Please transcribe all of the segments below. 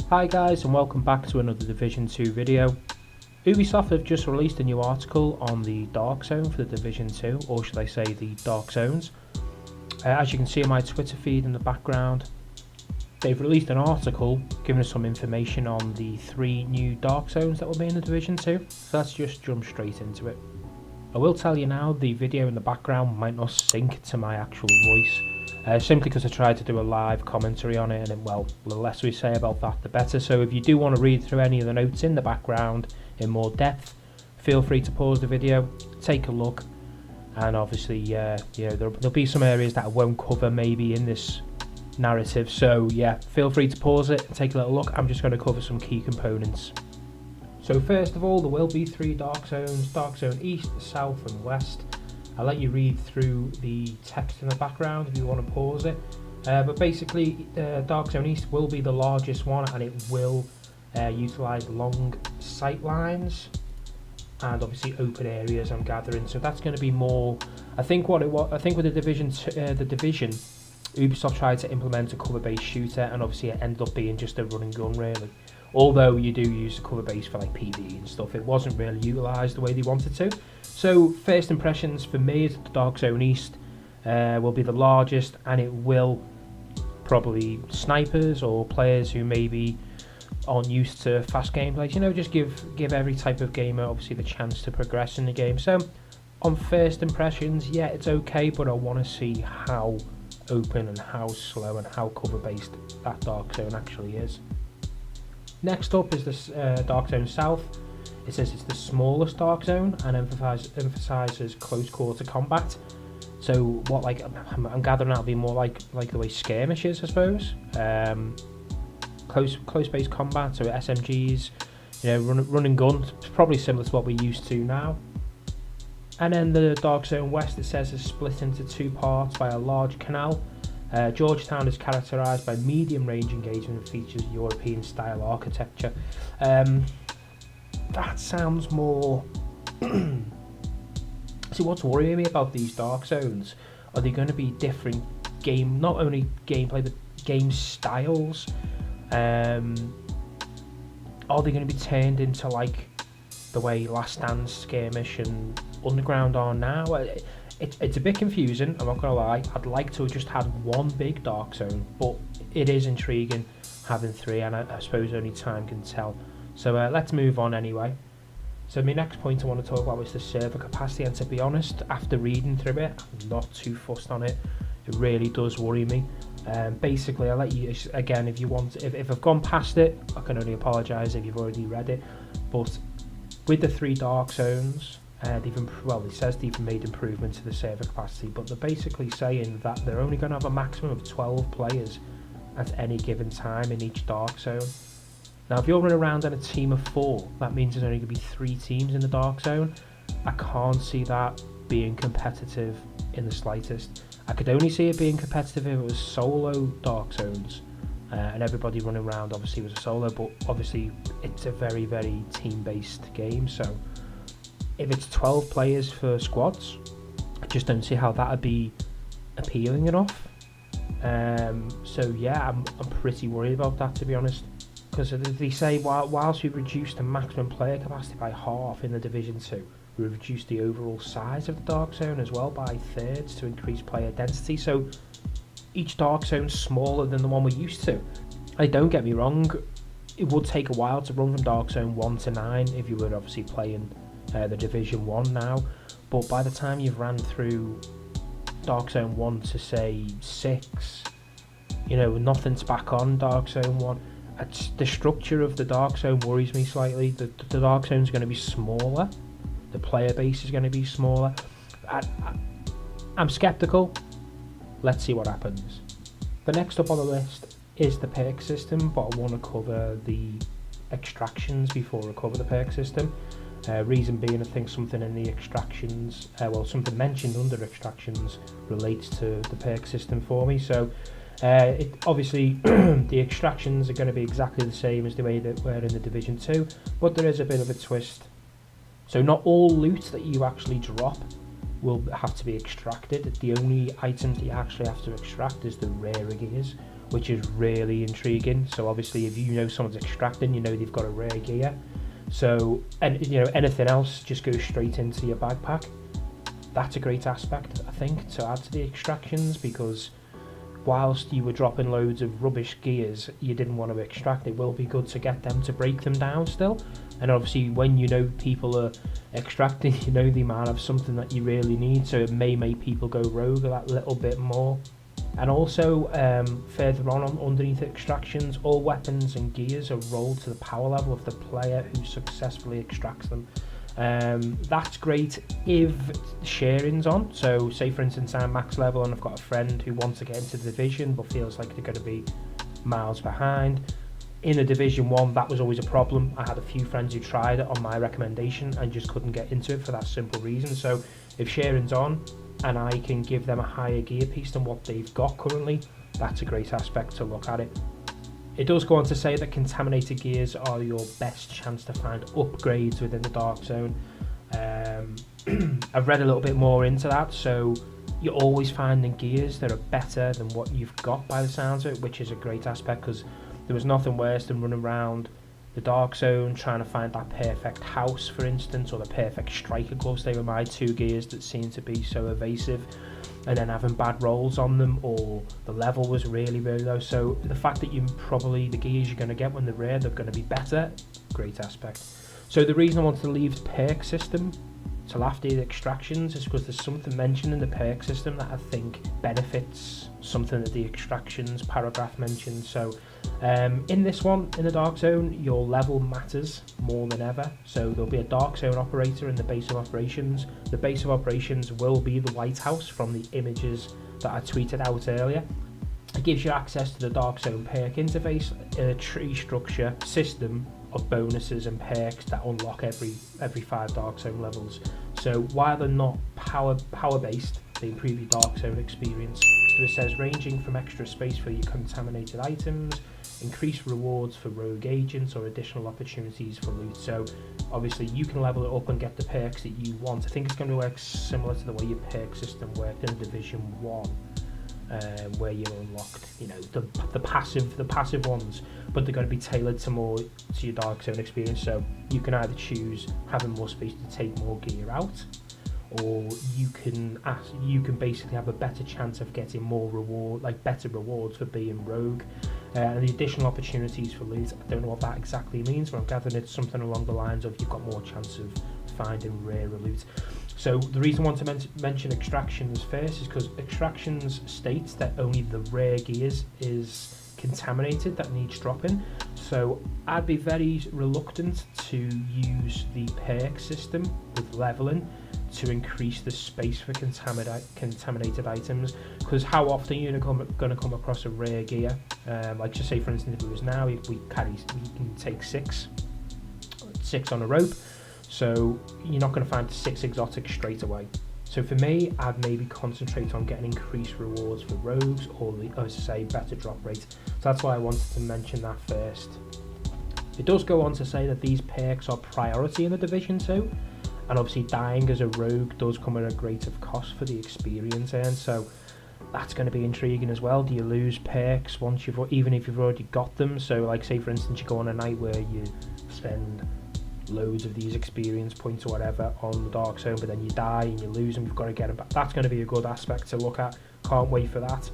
Hi guys, and welcome back to another Division 2 video. Ubisoft have just released a new article on the Dark Zone for the Division 2, or should I say the Dark Zones. As you can see in my Twitter feed in the background, they've released an article giving us some information on the 3 new Dark Zones that will be in the Division 2, so let's just jump straight into it. I will tell you now, the video in the background might not sync to my actual voice. Simply because I tried to do a live commentary on it, and the less we say about that the better. So if you do want to read through any of the notes in the background in more depth, feel free to pause the video, take a look, and obviously there'll be some areas that I won't cover maybe in this narrative, so yeah, feel free to pause it and take a little look. I'm just going to cover some key components. So first of all, there will be 3 Dark Zones: Dark Zone East, South and West. I'll let you read through the text in the background if you want to pause it. But basically, Dark Zone East will be the largest one, and it will utilise long sight lines and obviously open areas, I'm gathering. So that's going to be more. I think with the division, Ubisoft tried to implement a cover-based shooter, and obviously it ended up being just a run and gun really. Although you do use the cover base for like PvE and stuff, it wasn't really utilised the way they wanted to. So first impressions for me is the Dark Zone East will be the largest, and it will probably snipers or players who maybe aren't used to fast gameplays, just give every type of gamer obviously the chance to progress in the game. So on first impressions, yeah, it's okay, but I want to see how open and how slow and how cover based that Dark Zone actually is. Next up is this Dark Zone South. It says it's the smallest Dark Zone and emphasises close quarter combat. So what, like, I'm gathering that'll be more like the way skirmish is, I suppose. Close base combat, so SMGs, run and gun, probably similar to what we're used to now. And then the Dark Zone West, it says, is split into 2 parts by a large canal. Georgetown is characterised by medium range engagement and features European style architecture. That sounds more. See, what's worrying me about these Dark Zones, are they going to be different not only gameplay but game styles? Are they going to be turned into like the way Last Stand, Skirmish and Underground are now? It's a bit confusing, I'm not going to lie. I'd like to have just had one big Dark Zone, but it is intriguing having 3, and I suppose only time can tell. So let's move on anyway. So my next point I want to talk about is the server capacity, and to be honest, after reading through it, I'm not too fussed on it. It really does worry me. Basically, I'll let you, again, if you want, if I've gone past it, I can only apologise if you've already read it. But with the 3 Dark Zones, it says they've made improvements to the server capacity, but they're basically saying that they're only going to have a maximum of 12 players at any given time in each Dark Zone. Now, if you're running around in a team of 4, that means there's only going to be 3 teams in the Dark Zone. I can't see that being competitive in the slightest. I could only see it being competitive if it was solo Dark Zones, and everybody running around obviously was a solo, but obviously it's a very, very team-based game, so if it's 12 players for squads, I just don't see how that would be appealing enough. So yeah, I'm pretty worried about that, to be honest, because they say whilst we've reduced the maximum player capacity by half in the Division 2, we've reduced the overall size of the Dark Zone as well by 1/3 to increase player density. So each Dark Zone's smaller than the one we're used to. Don't get me wrong, it would take a while to run from Dark Zone 1 to 9 if you were obviously playing the Division 1 now, but by the time you've ran through Dark Zone 1 to say 6, nothing's back on Dark Zone 1. The structure of the Dark Zone worries me slightly. The Dark Zone's going to be smaller, the player base is going to be smaller. I'm sceptical. Let's see what happens. The next up on the list is the perk system, but I want to cover the extractions before I cover the perk system. Reason being, I think something in the extractions, something mentioned under extractions relates to the perk system for me. So obviously the extractions are going to be exactly the same as the way that were in the Division 2, but there is a bit of a twist. So not all loot that you actually drop will have to be extracted. The only items that you actually have to extract is the rare gears, which is really intriguing. So obviously if you know someone's extracting, you know they've got a rare gear. So, and you know, anything else just goes straight into your backpack. That's a great aspect, I think, to add to the extractions, because whilst you were dropping loads of rubbish gears you didn't want to extract, it will be good to get them to break them down still. And obviously when you know people are extracting, you know they might have something that you really need, so it may make people go rogue a little bit more. And also further on underneath extractions, all weapons and gears are rolled to the power level of the player who successfully extracts them. That's great if sharing's on. So say for instance I'm max level and I've got a friend who wants to get into the division but feels like they're going to be miles behind. In a Division 1 that was always a problem. I had a few friends who tried it on my recommendation and just couldn't get into it for that simple reason. So if sharing's on and I can give them a higher gear piece than what they've got currently, that's a great aspect to look at it. It does go on to say that contaminated gears are your best chance to find upgrades within the Dark Zone. I've read a little bit more into that, so you're always finding gears that are better than what you've got by the sounds of it, which is a great aspect, because there was nothing worse than running around the Dark Zone trying to find that perfect house, for instance, or the perfect striker gloves. They were my two gears that seemed to be so evasive, and then having bad rolls on them, or the level was really low. So the fact that the gears you're going to get when they're rare, they're going to be better, great aspect. So the reason I wanted to leave the perk system till after the extractions is because there's something mentioned in the perk system that I think benefits something that the extractions paragraph mentioned. So in this one, in the Dark Zone, your level matters more than ever. So there'll be a Dark Zone operator in the base of operations. The base of operations will be the lighthouse from the images that I tweeted out earlier. It gives you access to the Dark Zone perk interface, a tree structure system of bonuses and perks that unlock every 5 Dark Zone levels. So while they're not power based, they improve your Dark Zone experience. So it says ranging from extra space for your contaminated items, increased rewards for rogue agents, or additional opportunities for loot. So obviously you can level it up and get the perks that you want. I think it's going to work similar to the way your perk system worked in Division 1. Where you unlocked, you know, the passive ones, but they're going to be tailored to your Dark Zone experience. So you can either choose having more space to take more gear out, or you can basically have a better chance of getting better rewards for being rogue, and the additional opportunities for loot. I don't know what that exactly means, but I'm gathering it's something along the lines of you've got more chance of finding rarer loot. So the reason I want to mention extractions first is because extractions states that only the rare gears is contaminated that needs dropping. So I'd be very reluctant to use the perk system with leveling to increase the space for contaminated items, because how often you're going to come across a rare gear, like just say for instance if it was now, we can take six on a rope. So you're not going to find 6 exotics straight away. So for me, I'd maybe concentrate on getting increased rewards for rogues, or as I say, better drop rate. So that's why I wanted to mention that first. It does go on to say that these perks are priority in the Division 2, and obviously dying as a rogue does come at a greater cost for the experience earned. So that's going to be intriguing as well. Do you lose perks even if you've already got them? So like say for instance you go on a night where you spend loads of these experience points or whatever on the Dark Zone, but then you die and you lose them, you've got to get them back. That's going to be a good aspect to look at. Can't wait for that.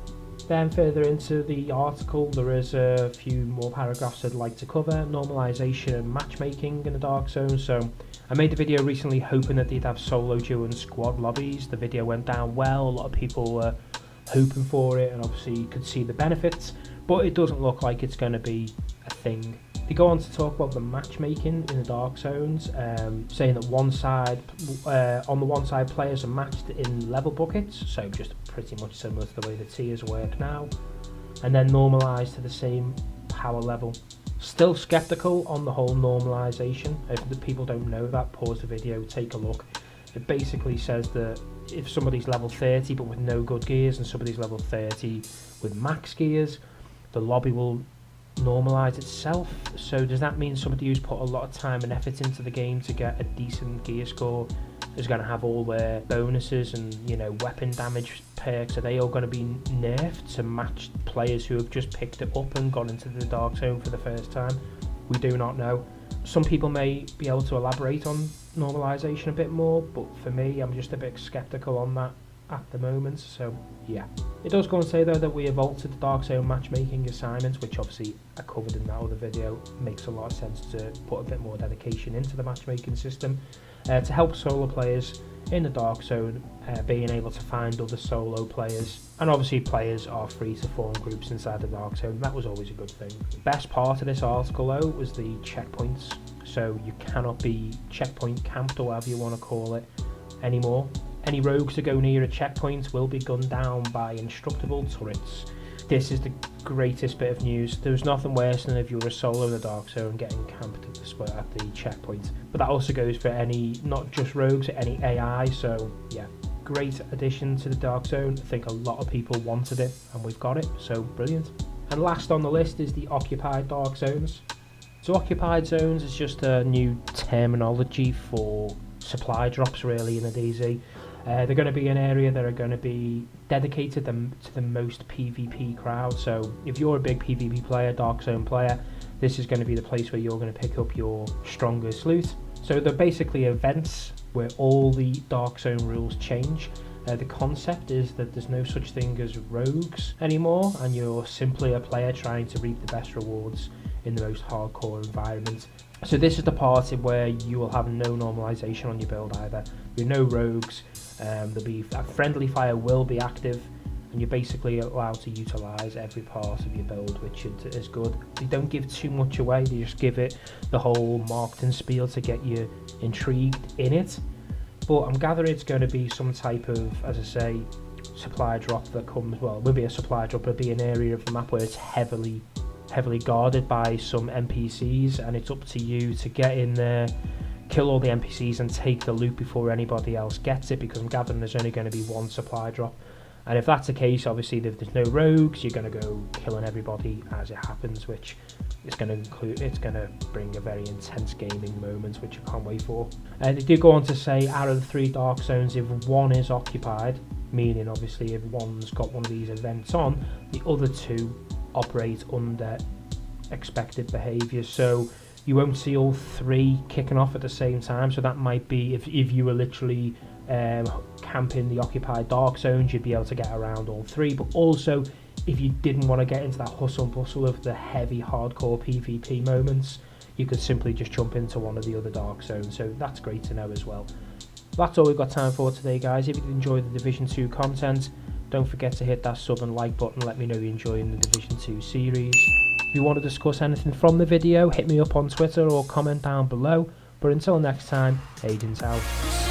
Then further into the article, there is a few more paragraphs I'd like to cover. Normalisation and matchmaking in the Dark Zone. So I made a video recently hoping that they'd have solo, duo and squad lobbies. The video went down well, a lot of people were hoping for it, and obviously you could see the benefits, but it doesn't look like it's going to be a thing. They go on to talk about the matchmaking in the Dark Zones, saying that on the one side players are matched in level buckets, so just pretty much similar to the way the tiers work now, and then normalised to the same power level. Still sceptical on the whole normalisation. If the people don't know that, pause the video, take a look. It basically says that if somebody's level 30 but with no good gears and somebody's level 30 with max gears, the lobby will normalise itself. So does that mean somebody who's put a lot of time and effort into the game to get a decent gear score is going to have all their bonuses and, you know, weapon damage perks. Are they all going to be nerfed to match players who have just picked it up and gone into the Dark Zone for the first time? We do not know. Some people may be able to elaborate on normalisation a bit more, but for me, I'm just a bit sceptical on that at the moment. So yeah, it does go and say though that we have altered the Dark Zone matchmaking assignments, which obviously I covered in that other video. Makes a lot of sense to put a bit more dedication into the matchmaking system to help solo players in the Dark Zone being able to find other solo players, and obviously players are free to form groups inside the Dark Zone. That was always a good thing. The best part of this article though was the checkpoints. So you cannot be checkpoint camped, or whatever you want to call it, anymore. Any rogues that go near a checkpoint will be gunned down by indestructible turrets. This is the greatest bit of news. There's nothing worse than if you were a solo in the Dark Zone getting camped at the checkpoint. But that also goes for any, not just rogues, any AI. So yeah, great addition to the Dark Zone. I think a lot of people wanted it and we've got it, so brilliant. And last on the list is the occupied Dark Zones. So occupied zones is just a new terminology for supply drops really in a DayZ. They're going to be an area that are going to be dedicated to the most PvP crowd. So if you're a big PvP player, Dark Zone player, this is going to be the place where you're going to pick up your strongest loot. So they're basically events where all the Dark Zone rules change. The concept is that there's no such thing as rogues anymore, and you're simply a player trying to reap the best rewards in the most hardcore environment. So this is the part where you will have no normalisation on your build either. There'll be no rogues. There'll be a friendly fire will be active, and you're basically allowed to utilise every part of your build, which is good. They don't give too much away. They just give it the whole marketing spiel to get you intrigued in it. But I'm gathering it's going to be some type of, as I say, supply drop that comes. Well, it will be a supply drop. It'll be an area of the map where it's heavily guarded by some NPCs, and it's up to you to get in there, kill all the NPCs and take the loot before anybody else gets it, because I'm gathering there's only going to be one supply drop. And if that's the case, obviously if there's no rogues, you're going to go killing everybody as it happens, which is going to bring a very intense gaming moment, which I can't wait for. They do go on to say, out of the 3 Dark Zones, if one is occupied, meaning obviously if one's got one of these events on, the other 2 operate under expected behaviour. So you won't see all 3 kicking off at the same time. So that might be if you were literally camping the occupied Dark Zones, you'd be able to get around all 3. But also, if you didn't want to get into that hustle and bustle of the heavy hardcore PvP moments, you could simply just jump into one of the other Dark Zones. So that's great to know as well. That's all we've got time for today, guys. If you enjoyed the Division 2 content, don't forget to hit that sub and like button. Let me know you're enjoying the Division 2 series. If you want to discuss anything from the video, hit me up on Twitter or comment down below. But until next time, Agents out.